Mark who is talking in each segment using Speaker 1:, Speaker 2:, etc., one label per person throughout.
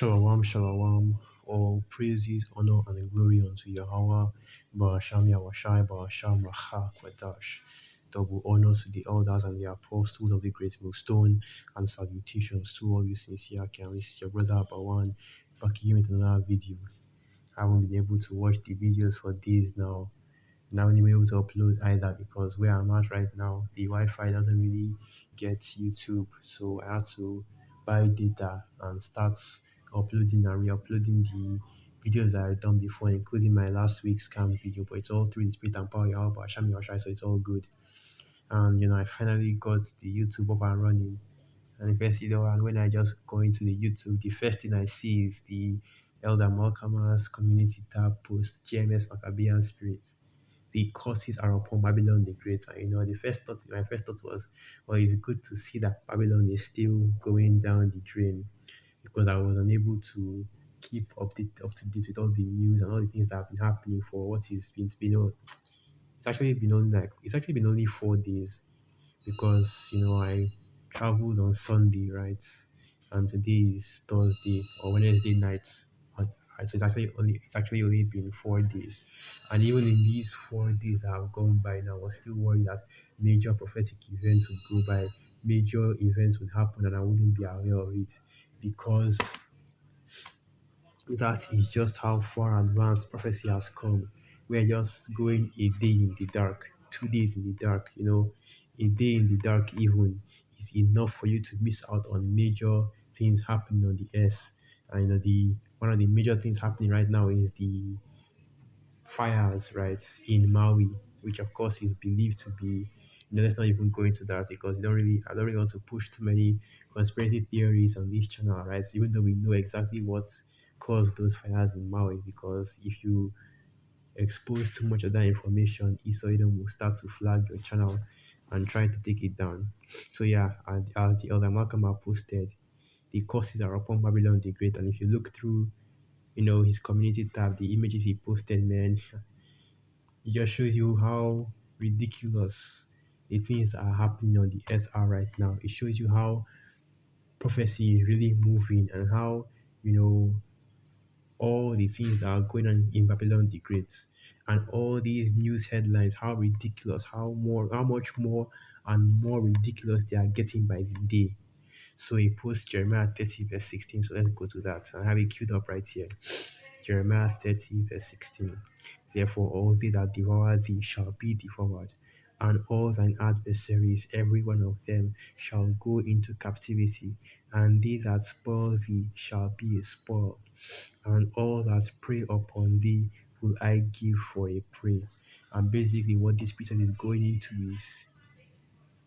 Speaker 1: Shalom, shalom. All praises, honor, and glory unto Yahweh, Barasham Yahweh, Barasham Racha Kwadash. Double honors to the elders and the apostles of the great millstone, and salutations to all you sincere can. This is your brother Abawan, back again with another video. I haven't been able to watch the videos for days now. And I haven't been able to upload either because where I'm at right now, the Wi-Fi doesn't really get YouTube. So I had to buy data and start uploading and re-uploading the videos that I've done before, including my last week's camp video. But it's all through the Spirit and Power of Yahweh, Hashem Yahushua, so it's all good. And I finally got the YouTube up and running. And the first, and when I just go into the YouTube, the first thing I see is the Elder Malcolm's community tab post GMS Maccabean Spirit. The curses are upon Babylon the Great. And the first thought, my first thought was, well, it's good to see that Babylon is still going down the drain, because I was unable to keep up to date with all the news and all the things that have been happening for what is been it's actually been only 4 days, because I traveled on Sunday, right? And today is Thursday or Wednesday night. So it's actually only been 4 days. And even in these 4 days that have gone by now, I was still worried that major prophetic events would go by, major events would happen and I wouldn't be aware of it, because that is just how far advanced prophecy has come. We're just going a day in the dark, 2 days in the dark. A day in the dark even is enough for you to miss out on major things happening on the earth. And the one of the major things happening right now is the fires, right, in Maui, which of course is believed to be. Let's not even go into that, because I don't really want to push too many conspiracy theories on this channel, right? Even though we know exactly what caused those fires in Maui, because if you expose too much of that information, Isoidom will start to flag your channel and try to take it down. So yeah, as the Elder Malcolm have posted, the curses are upon Babylon the Great, and if you look through his community tab, the images he posted, man, it just shows you how ridiculous the things that are happening on the earth are right now. It shows you how prophecy is really moving, and how all the things that are going on in Babylon the Great, and all these news headlines, how ridiculous, how much more and more ridiculous they are getting by the day. So he posts Jeremiah 30 verse 16. So let's go to that. I have it queued up right here. Jeremiah 30 verse 16. Therefore all they that devour thee shall be devoured, and all thine adversaries, every one of them, shall go into captivity, and they that spoil thee shall be a spoil, and all that prey upon thee will I give for a prey. And basically what this Peter is going into is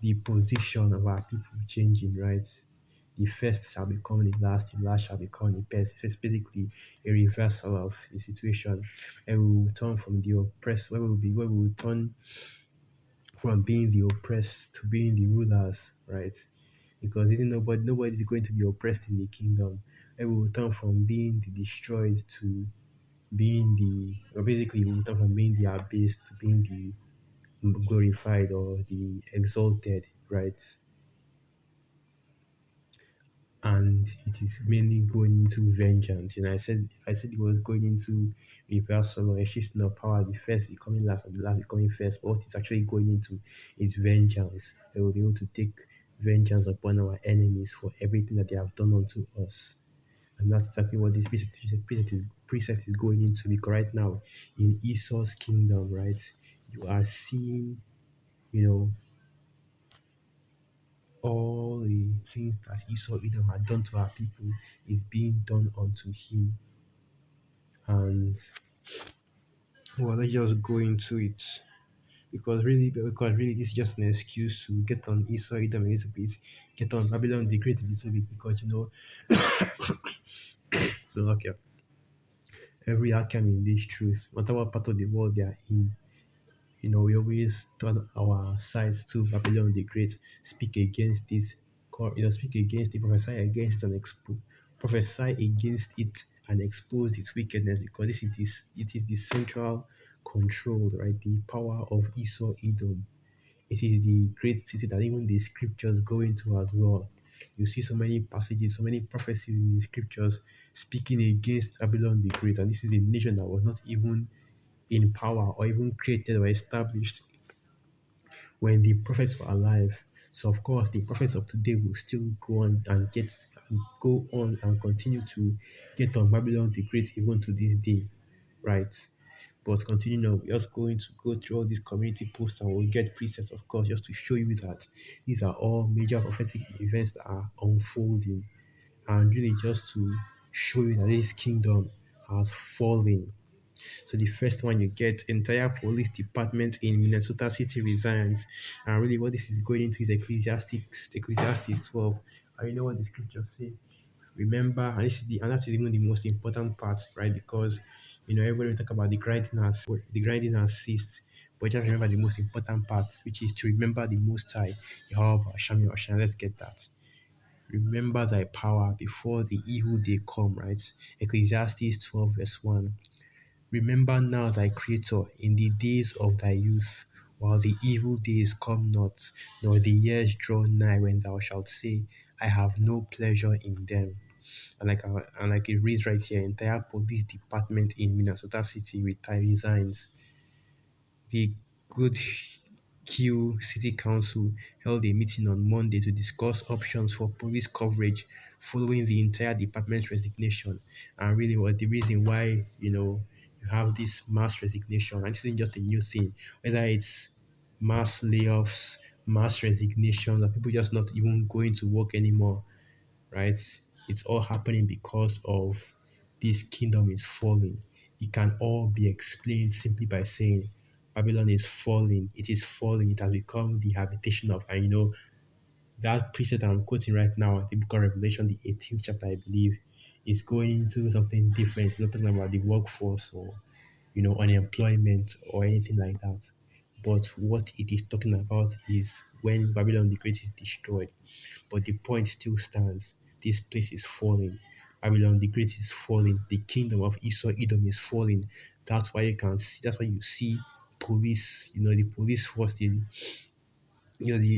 Speaker 1: the position of our people changing, right? The first shall become the last, the last shall become the first. So it's basically a reversal of the situation, and we will turn from the oppressed, where we will turn from being the oppressed to being the rulers, right? Because isn't nobody is going to be oppressed in the kingdom. And we will turn from being the destroyed to being or basically we will turn from being the abased to being the glorified or the exalted, right? And it is mainly going into vengeance. I said it was going into reversal or a shifting of power, the first becoming last and the last becoming first. But what it's actually going into is vengeance. They will be able to take vengeance upon our enemies for everything that they have done unto us. And that's exactly what this precept is going into, because right now in Esau's kingdom, right, you are seeing, you know, all the things that Esau Edom had done to our people is being done unto him. And well, let's just go into it, because really this is just an excuse to get on Esau Edom a little bit, get on Babylon the Great a little bit, because so okay, every outcome in this truth, whatever part of the world they are in, we always turn our sides to Babylon the Great, speak against this, speak against it, prophesy against it and expose its wickedness, because it is the central control, right? The power of Esau Edom. It is the great city that even the scriptures go into as well. You see so many passages, so many prophecies in the scriptures speaking against Babylon the Great. And this is a nation that was not even in power or even created or established when the prophets were alive. So of course the prophets of today will still go on and go on and continue to get on Babylon the Great even to this day, right? But continuing on, we're just going to go through all these community posts and we'll get presets, of course, just to show you that these are all major prophetic events that are unfolding, and really just to show you that this kingdom has fallen. So the first one you get, entire police department in Minnesota City resigns. And really what this is going into is Ecclesiastes 12. And you know what the scriptures say? Remember, and that is even the most important part, right? Because everybody will talk about the grinding has ceased. But just remember the most important part, which is to remember the most high, Jehovah, Shami Ocean. Let's get that. Remember thy power before the evil day come, right? Ecclesiastes 12, verse 1. Remember now thy Creator in the days of thy youth, while the evil days come not, nor the years draw nigh when thou shalt say, I have no pleasure in them. And like it reads right here, entire police department in Minnesota City resigns. The Good Q City Council held a meeting on Monday to discuss options for police coverage following the entire department's resignation. And really, what the reason why you have this mass resignation, and this isn't just a new thing, whether it's mass layoffs, mass resignation, or people just not even going to work anymore, right? It's all happening because of this kingdom is falling. It can all be explained simply by saying Babylon is falling. It is falling. It has become the habitation of, and that precept I'm quoting right now, the book of Revelation, the 18th chapter, I believe, is going into something different. It's not talking about the workforce or unemployment or anything like that. But what it is talking about is when Babylon the Great is destroyed. But the point still stands. This place is falling. Babylon the Great is falling. The kingdom of Esau, Edom is falling. That's why you can see. That's why you see police. The police force, the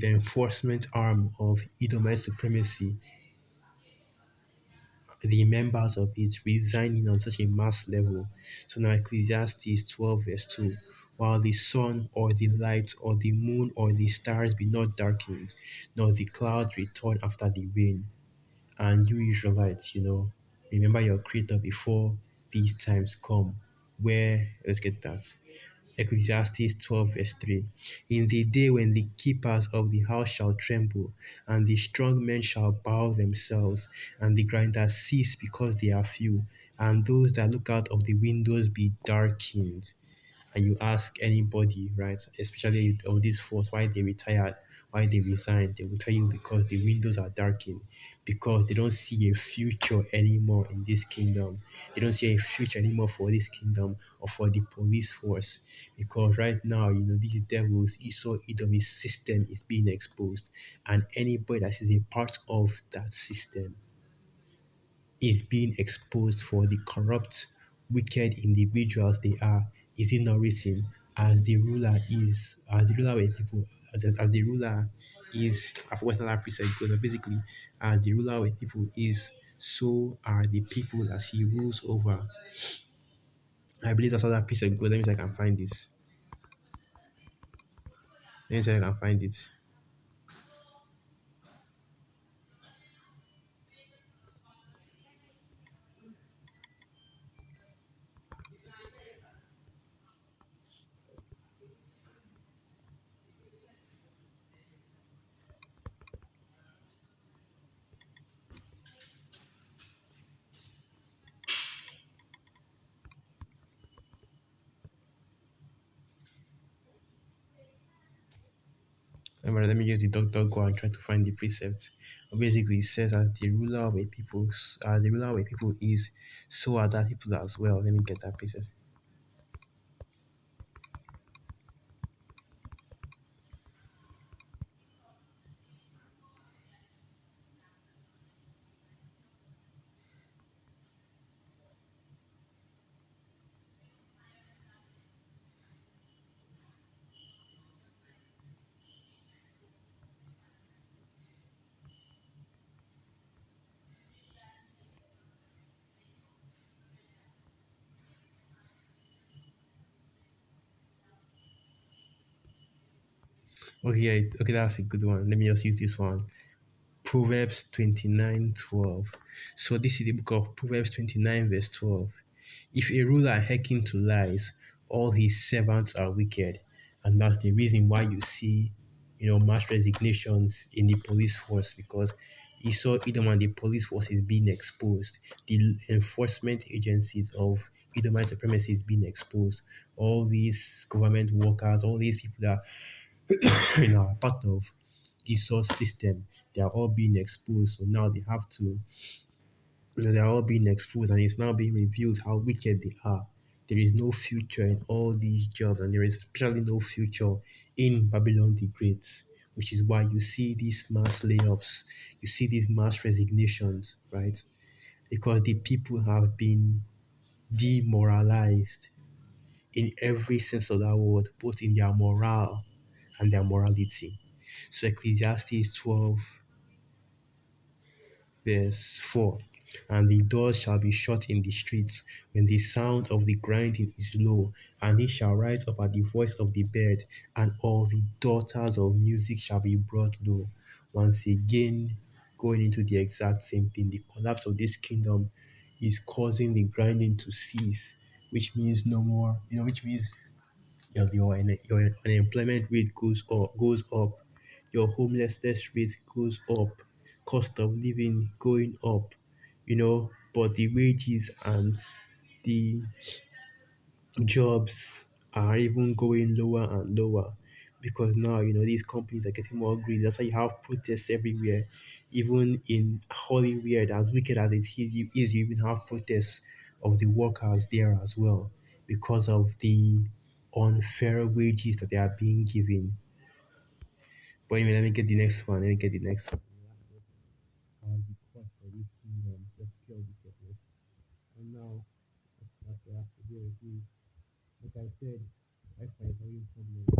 Speaker 1: enforcement arm of Edomite supremacy, the members of it resigning on such a mass level. So now Ecclesiastes 12 verse 2. While the sun or the light or the moon or the stars be not darkened, nor the clouds return after the rain. And you Israelites, remember your creator before these times come. Let's get that. Ecclesiastes 12 verse 3. In the day when the keepers of the house shall tremble, and the strong men shall bow themselves, and the grinders cease because they are few, and those that look out of the windows be darkened. And you ask anybody, right, especially of this force, why they retired, why they resigned, they will tell you because the windows are darkened, because they don't see a future anymore in this kingdom. They don't see a future anymore for this kingdom or for the police force. Because right now, these devils, Esau, Edom's system is being exposed. And anybody that is a part of that system is being exposed for the corrupt, wicked individuals they are. Is it not written, as the ruler is, as the ruler of people, as the ruler is, I forgot how that precept goes, but basically, as the ruler of people is, so are the people that he rules over. I believe that's how that precept goes. Let me see if I can find this. Let me see if I can find it. Let me use the doctor go and try to find the precept. Basically, it says, as the ruler of a people is, so are that people as well. Let me get that precept. Okay, yeah, okay, that's a good one. Let me just use this one. Proverbs 29:12. So this is the book of Proverbs 29, verse 12. If a ruler hearken to lies, all his servants are wicked. And that's the reason why you see, mass resignations in the police force, because he saw Edom and the police force is being exposed. The enforcement agencies of Edomite supremacy is being exposed. All these government workers, all these people that are part of Esau's system, they are all being exposed. So now they have to, they are all being exposed, and it's now being revealed how wicked they are. There is no future in all these jobs, and there is especially no future in Babylon the Great, which is why you see these mass layoffs, you see these mass resignations, right? Because the people have been demoralized in every sense of that word, both in their morale and their morality. So Ecclesiastes 12 verse 4. And the doors shall be shut in the streets when the sound of the grinding is low, and he shall rise up at the voice of the bird, and all the daughters of music shall be brought low. Once again, going into the exact same thing, the collapse of this kingdom is causing the grinding to cease, which means no more, which means your unemployment rate goes up, your homelessness rate goes up, cost of living going up, but the wages and the jobs are even going lower and lower, because now these companies are getting more greedy. That's why you have protests everywhere, even in Hollywood. As wicked as it is, you even have protests of the workers there as well, because of the unfair wages that they are being given. But anyway, let me get the next one. Let me get the next one. The cost of this kingdom, just pure wickedness. And now, that's what I have to do with me. Like I said, Wi-Fi is having problems.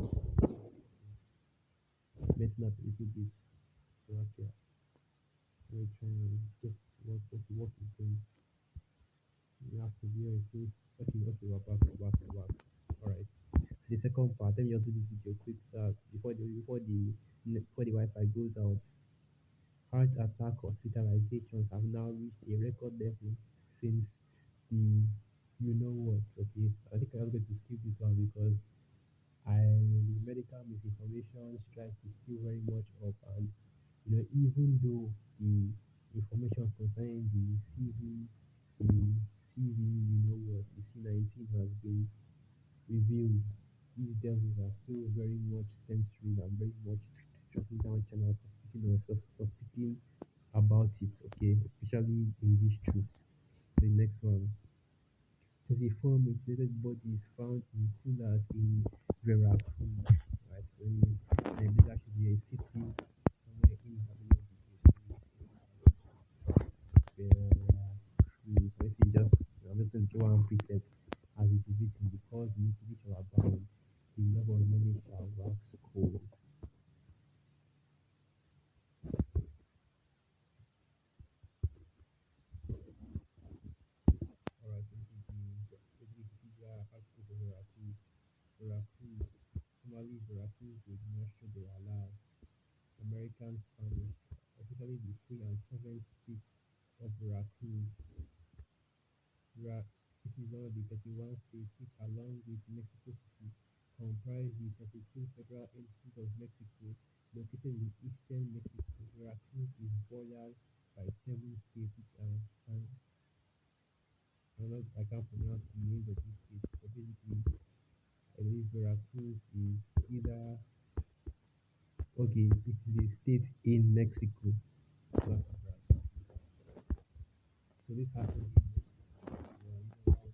Speaker 1: Messing up a little bit. So okay, we're trying to get what is going. You have to be with me. Okay, we're back. Alright. So the second part, let me just do this video quick so before the Wi-Fi goes out. Heart attack hospitalizations have now reached a record level since the you know what. Okay, I think I'm going to skip this one because the medical misinformation strike is still very much up, and even though the information concerning the CV, the C19 has been revealed, these devils are still very much censoring and very much shutting down channels for speaking about it, okay, especially in these truths. The next one. 34 mutilated bodies found in coolers in Veracruz. Right, so I believe that should be a city somewhere in Babylon. Veracruz. So let's see, I'm just going to draw one preset as it is written, because the iniquity shall abound, the love of many shall wax cold. Alright, so this is the Wikipedia article for Veracruz. Veracruz, formerly Veracruz with Nuestro de Alal, American Spanish, officially the free and sovereign state of Veracruz. This is one of the 31 states which, along with Mexico City, comprise the 32 federal entities of Mexico located in eastern Mexico. Veracruz is bordered by 7 states which are I can't pronounce the names of these states, but basically I believe Veracruz is either okay, it is a state in Mexico. So this happened in Mexico.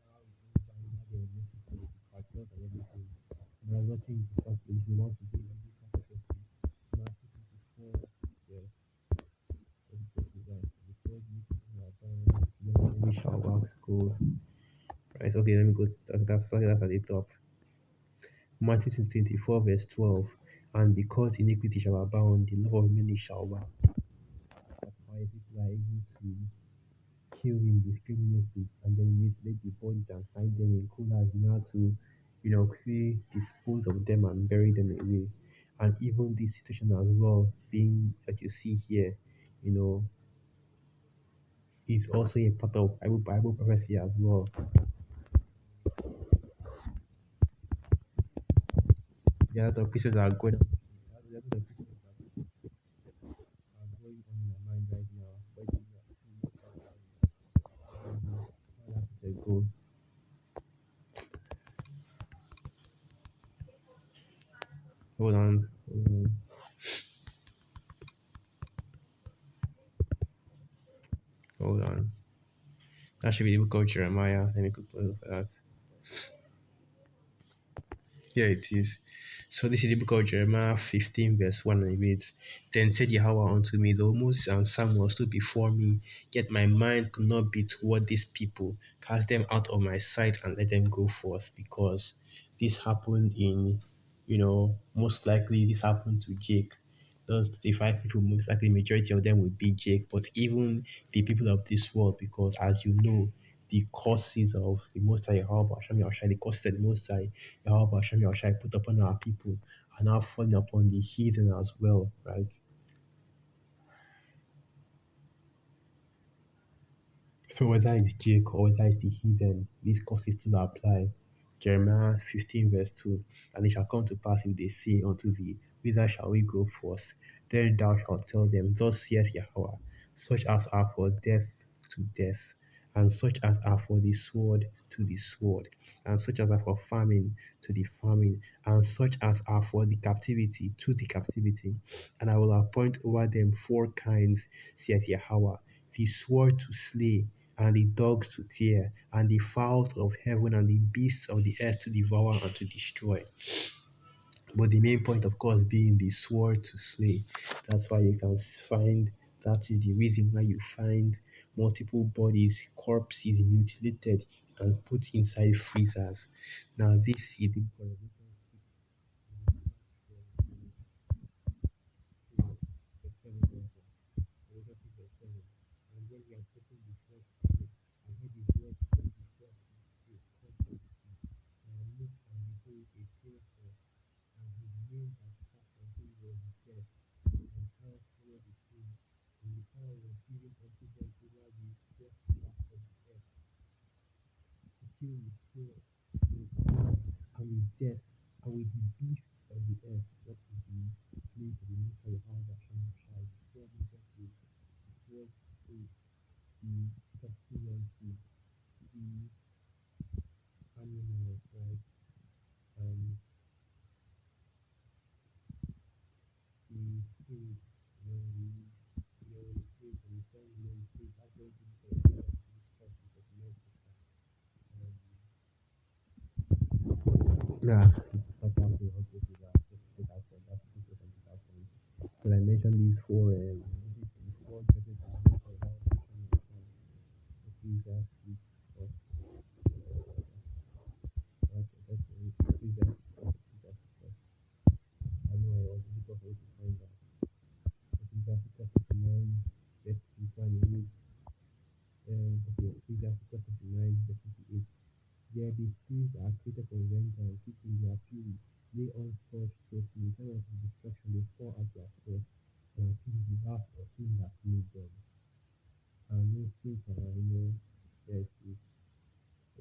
Speaker 1: How it goes down there in Mexico with the cartels and everything. But there's nothing because if you want to do every capital state, Matthew 24, yes, because you have we shall wax gold. Right, okay, let me go to that's at the top. Matthew 24, verse 12. And because iniquity shall abound, the love of many shall wax. That's why people are able to kill indiscriminately and then mutilate the bodies and hide them in coolers in order to, quickly dispose of them and bury them away. And even this situation as well, being that you see here, you know, is also a part of Bible prophecy as well. The other pieces are going. The other pieces are going on in my mind right now. But it's go. Hold on. Hold on. That should be the book of Jeremiah. Let me quickly look at that. Here it is. So this is the book of Jeremiah 15, verse 1, and it reads, Then said Yahweh unto me, Though Moses and Samuel stood before me, yet my mind could not be toward these people. Cast them out of my sight and let them go forth. Because this happened most likely this happened to Jake. Those 35 people, most likely majority of them will be Jake, but even the people of this world, because as you know, the curses of the Most High Yahweh Hashem Yahushai, the curses of the Most High Yahweh Hashem Yahushai put upon our people are now falling upon the heathen as well, right? So whether it's Jake or whether it's the heathen, these curses still apply. Jeremiah 15 verse 2, And it shall come to pass if they say unto thee, Whither shall we go forth? Then thou shalt tell them, Thus saith Yahweh, such as are for death to death, and such as are for the sword to the sword, and such as are for famine to the famine, and such as are for the captivity to the captivity. And I will appoint over them four kinds, saith Yahweh, the sword to slay, and the dogs to tear, and the fowls of heaven and the beasts of the earth to devour and to destroy. But the main point, of course, being the sword to slay. That's why you can find, that is the reason why you find multiple bodies, corpses mutilated and put inside freezers. Now, this is the and with death and with the beasts of the earth. That is the place of the Most High Yahweh Hashem Shai. The sword is the pestilency, the animals, right? Um, the spirit, the spirit of the sun, the spirit actually is the process of mercy. Yeah, such as we also do that. Take out from that, take out from. So I mentioned these four judges and the Most High Yahweh Hashem Shai. Ecclesiastes, or Ecclesiastes. I know I was looking for it to find that. Ecclesiastes chapter 9, verse 21. Okay, Ecclesiastes chapter 9, verse 58. There be spirits that are created for vengeance, which in their fury lay on such so in time of destruction they fall at their sword, and appease the wrath of him that made them. And those things are, there's this,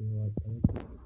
Speaker 1: I cannot